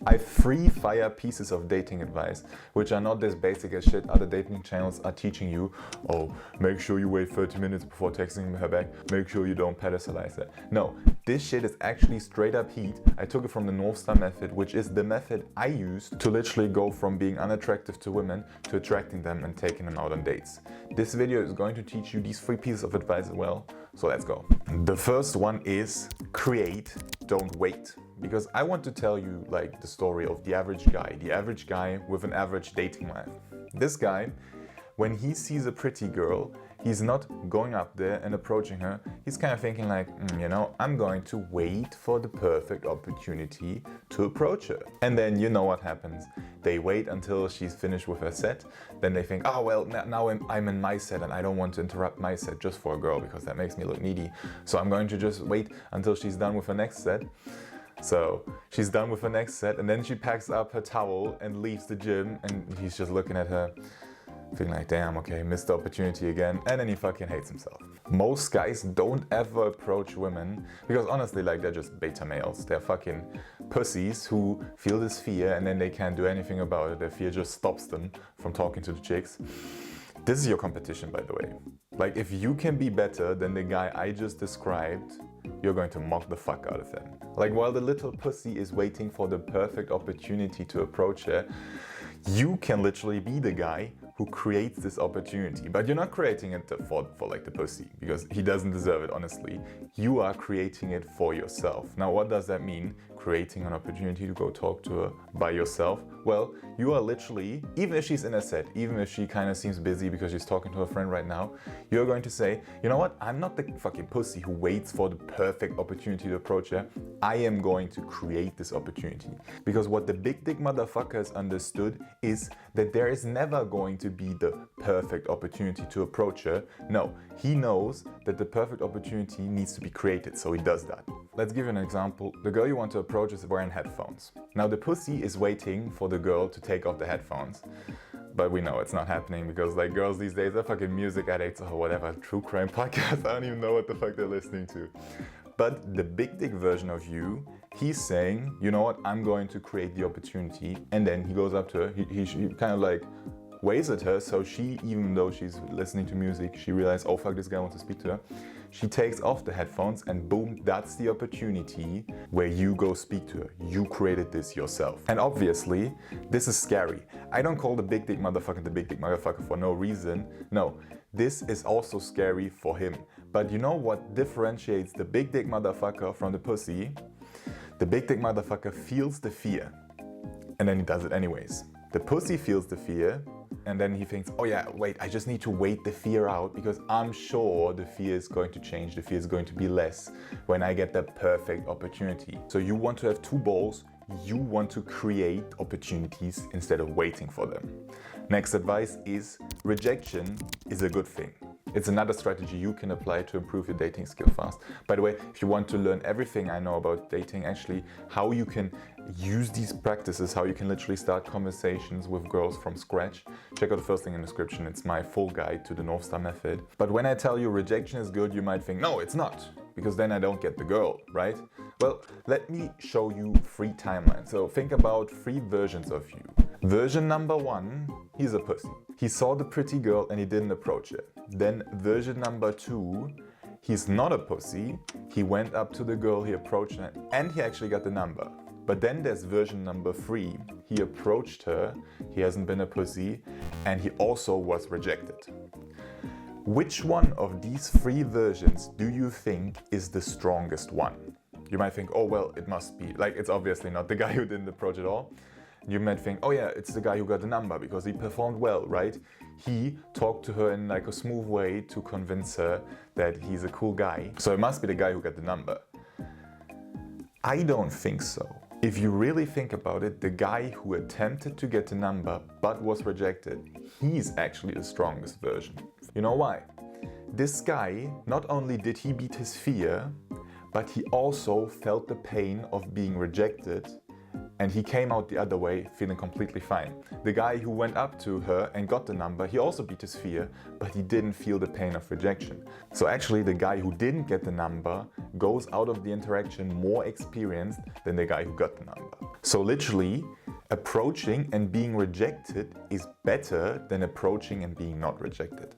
I have 3 fire pieces of dating advice, which are not this basic as shit other dating channels are teaching you. Oh, make sure you wait 30 minutes before texting her back. Make sure you don't pedestalize her. No, this shit is actually straight up heat. I took it from the North Star method, which is the method I use to literally go from being unattractive to women to attracting them and taking them out on dates. This video is going to teach you these 3 pieces of advice as well. So let's go. The first one is create, don't wait. Because I want to tell you like the story of the average guy with an average dating life. This guy, when he sees a pretty girl, he's not going up there and approaching her. He's kind of thinking like, you know, I'm going to wait for the perfect opportunity to approach her. And then you know what happens. They wait until she's finished with her set. Then they think, oh well, now I'm in my set and I don't want to interrupt my set just for a girl because that makes me look needy. So I'm going to just wait until she's done with her next set. So she's done with her next set and then she packs up her towel and leaves the gym and he's just looking at her feeling like, damn, okay, missed the opportunity again, and then he fucking hates himself. Most guys don't ever approach women because honestly, like, they're just beta males. They're fucking pussies who feel this fear and then they can't do anything about it. Their fear just stops them from talking to the chicks. This is your competition, by the way. Like, if you can be better than the guy I just described, you're going to mock the fuck out of him. Like, while the little pussy is waiting for the perfect opportunity to approach her, you can literally be the guy who creates this opportunity. But you're not creating it for like the pussy, because he doesn't deserve it, honestly. You are creating it for yourself. Now, what does that mean? Creating an opportunity to go talk to her by yourself? Well, you are literally, even if she's in a set, even if she kind of seems busy because she's talking to her friend right now, you're going to say, you know what? I'm not the fucking pussy who waits for the perfect opportunity to approach her. I am going to create this opportunity. Because what the big dick motherfuckers understood is that there is never going to be the perfect opportunity to approach her. No, he knows that the perfect opportunity needs to be created, so he does that. Let's give you an example. The girl you want to approach is wearing headphones. Now the pussy is waiting for the girl to take off the headphones. But we know it's not happening because like girls these days are fucking music addicts or whatever, true crime podcasts, I don't even know what the fuck they're listening to. But the big dick version of you, he's saying, you know what, I'm going to create the opportunity. And then he goes up to her, he kind of like waves at her, so she, even though she's listening to music, she realizes, oh fuck, this guy wants to speak to her. She takes off the headphones and boom, that's the opportunity where you go speak to her. You created this yourself. And obviously, this is scary. I don't call the big dick motherfucker for no reason. No, this is also scary for him. But you know what differentiates the big dick motherfucker from the pussy? The big dick motherfucker feels the fear and then he does it anyways. The pussy feels the fear and then he thinks, oh yeah, wait, I just need to wait the fear out because I'm sure the fear is going to change, the fear is going to be less when I get that perfect opportunity. So you want to have 2 balls, you want to create opportunities instead of waiting for them. Next advice is rejection is a good thing. It's another strategy you can apply to improve your dating skill fast. By the way, if you want to learn everything I know about dating, actually how you can use these practices, how you can literally start conversations with girls from scratch, check out the first link in the description. It's my full guide to the North Star method. But when I tell you rejection is good, you might think, no, it's not, because then I don't get the girl, right? Well, let me show you 3 timelines. So think about 3 versions of you. Version number 1, he's a pussy. He saw the pretty girl and he didn't approach her. Then version number 2, he's not a pussy. He went up to the girl, he approached her, and he actually got the number. But then there's version number 3. He approached her, he hasn't been a pussy, and he also was rejected. Which one of these 3 versions do you think is the strongest one? You might think, oh well, it must be, like, it's obviously not the guy who didn't approach at all. You might think, oh yeah, it's the guy who got the number because he performed well, right? He talked to her in like a smooth way to convince her that he's a cool guy. So it must be the guy who got the number. I don't think so. If you really think about it, the guy who attempted to get the number but was rejected, he's actually the strongest version. You know why? This guy, not only did he beat his fear, but he also felt the pain of being rejected. And he came out the other way feeling completely fine. The guy who went up to her and got the number, he also beat his fear, but he didn't feel the pain of rejection. So actually the guy who didn't get the number goes out of the interaction more experienced than the guy who got the number. So literally, approaching and being rejected is better than approaching and being not rejected.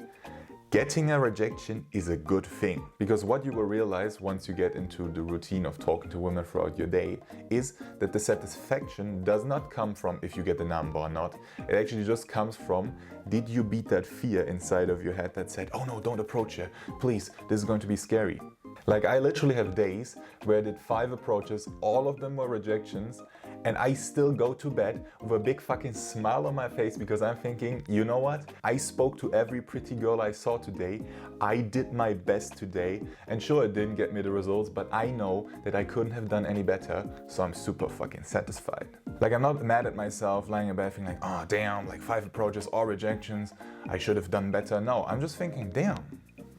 Getting a rejection is a good thing, because what you will realize once you get into the routine of talking to women throughout your day is that the satisfaction does not come from if you get the number or not. It actually just comes from, did you beat that fear inside of your head that said, oh no, don't approach her, please, this is going to be scary. Like, I literally have days where I did 5 approaches, all of them were rejections, and I still go to bed with a big fucking smile on my face because I'm thinking, you know what? I spoke to every pretty girl I saw today. I did my best today, and sure, it didn't get me the results, but I know that I couldn't have done any better, so I'm super fucking satisfied. Like, I'm not mad at myself lying in bed thinking like, oh damn, like 5 approaches, all rejections, I should have done better. No, I'm just thinking, damn,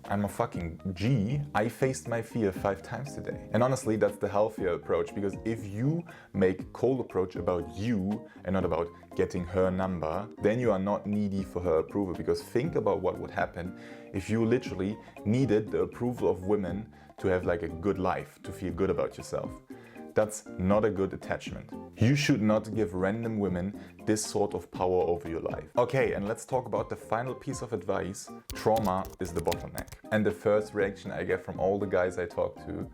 I'm a fucking G. I faced my fear 5 times today. And honestly, that's the healthier approach, because if you make cold approach about you and not about getting her number, then you are not needy for her approval. Because think about what would happen if you literally needed the approval of women to have like a good life, to feel good about yourself. That's not a good attachment. You should not give random women this sort of power over your life. Okay, and let's talk about the final piece of advice. Trauma is the bottleneck. And the first reaction I get from all the guys I talk to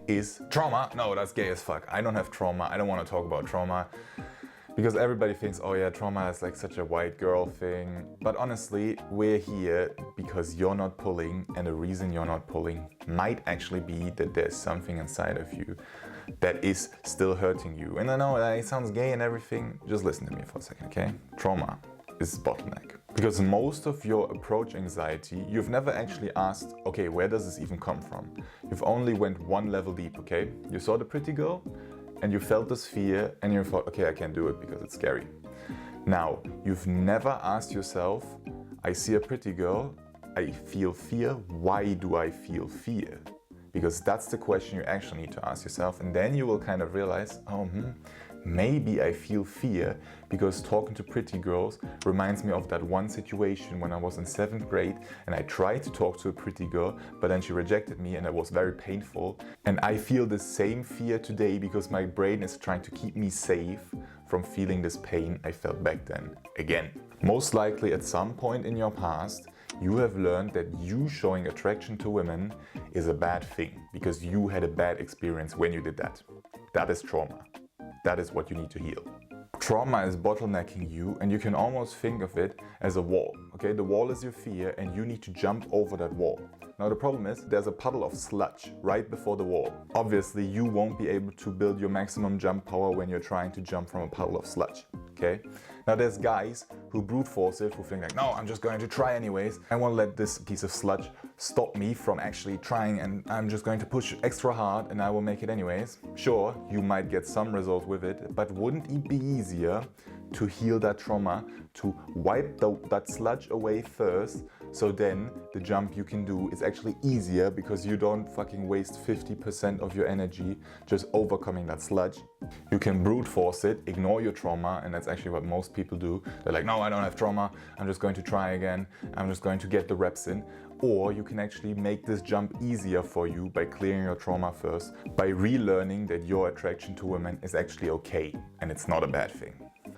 is, trauma? No, that's gay as fuck. I don't have trauma. I don't want to talk about trauma. Because everybody thinks, oh yeah, trauma is like such a white girl thing. But honestly, we're here because you're not pulling, and the reason you're not pulling might actually be that there's something inside of you that is still hurting you. And I know it sounds gay and everything, just listen to me for a second, okay? Trauma is bottleneck. Because most of your approach anxiety, you've never actually asked, okay, where does this even come from? You've only went one level deep, okay? You saw the pretty girl and you felt this fear and you thought, okay, I can't do it because it's scary. Now, you've never asked yourself, I see a pretty girl, I feel fear, why do I feel fear? Because that's the question you actually need to ask yourself, and then you will kind of realize, maybe I feel fear because talking to pretty girls reminds me of that one situation when I was in 7th grade and I tried to talk to a pretty girl, but then she rejected me and it was very painful. And I feel the same fear today because my brain is trying to keep me safe from feeling this pain I felt back then again. Most likely at some point in your past, you have learned that you showing attraction to women is a bad thing because you had a bad experience when you did that. That is trauma. That is what you need to heal. Trauma is bottlenecking you, and you can almost think of it as a wall. Okay, the wall is your fear and you need to jump over that wall. Now the problem is there's a puddle of sludge right before the wall. Obviously you won't be able to build your maximum jump power when you're trying to jump from a puddle of sludge. Okay? Now there's guys who brute force it, who think like, no, I'm just going to try anyways. I won't let this piece of sludge stop me from actually trying, and I'm just going to push extra hard and I will make it anyways. Sure, you might get some results with it, but wouldn't it be easier to heal that trauma, to wipe that sludge away first, so then the jump you can do is actually easier because you don't fucking waste 50% of your energy just overcoming that sludge. You can brute force it, ignore your trauma, and that's actually what most people do. They're like, no, I don't have trauma, I'm just going to try again, I'm just going to get the reps in. Or you can actually make this jump easier for you by clearing your trauma first, by relearning that your attraction to women is actually okay and it's not a bad thing.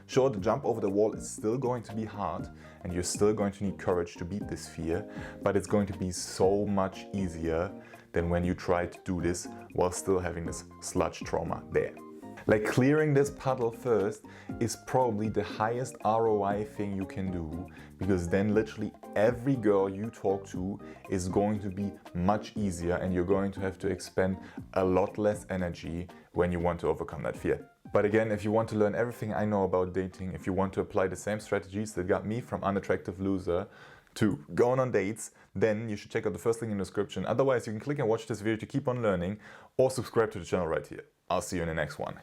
Sure, the jump over the wall is still going to be hard and you're still going to need courage to beat this fear, but it's going to be so much easier than when you try to do this while still having this sludge trauma there. Like, clearing this puddle first is probably the highest ROI thing you can do, because then literally every girl you talk to is going to be much easier and you're going to have to expend a lot less energy when you want to overcome that fear. But again, if you want to learn everything I know about dating, if you want to apply the same strategies that got me from unattractive loser to going on dates, then you should check out the first link in the description. Otherwise, you can click and watch this video to keep on learning, or subscribe to the channel right here. I'll see you in the next one.